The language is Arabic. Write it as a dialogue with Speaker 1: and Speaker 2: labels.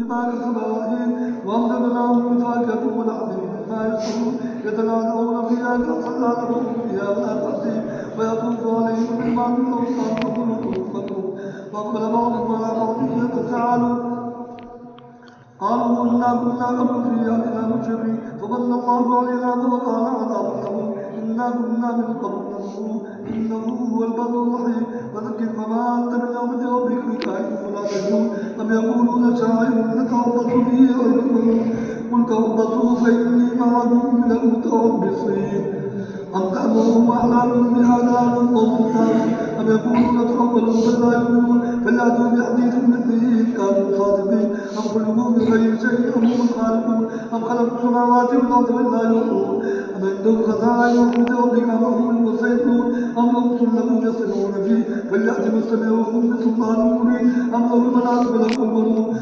Speaker 1: مما كسب رهين وأمددناهم بفاكهة ولحم مما يشتهون يتنازعون فيها كأسا لا لهم فيها ولا تأثيم ويطوف عليهم غلمان وأصحاب فكلوا وأقبل بعضهم على بعض يتساءلون قالوا إنا كنا قبل في أهلنا مشركين فمن الله علينا فوقانا عذاب السموم إنا كنا من قبل نذكره إنه هو البر الرحيم فذكر فما أنت بنعمة ربك بكائن ولا تجنون أم يقولون شاعر نتربص به ريبكم قل تربصوا فإني معكم من المتربصين أم تأمرهم أحلامهم بهذا من قوم الناس أم يقولون تقبلوا فلا يؤمنون فليأتوا بحديث مثله إن كانوا صادقين أم خلقوا من غير شيء أم هم الخالقون أم خلقوا السماوات والأرض ولا يؤمنون أم عندهم خزائن رحمة ربك أم هم المسيطرون أم لهم سلم يصلون فيه فليأت مستمعهم بسلطان مبين أم لهم المناطق لهم البنون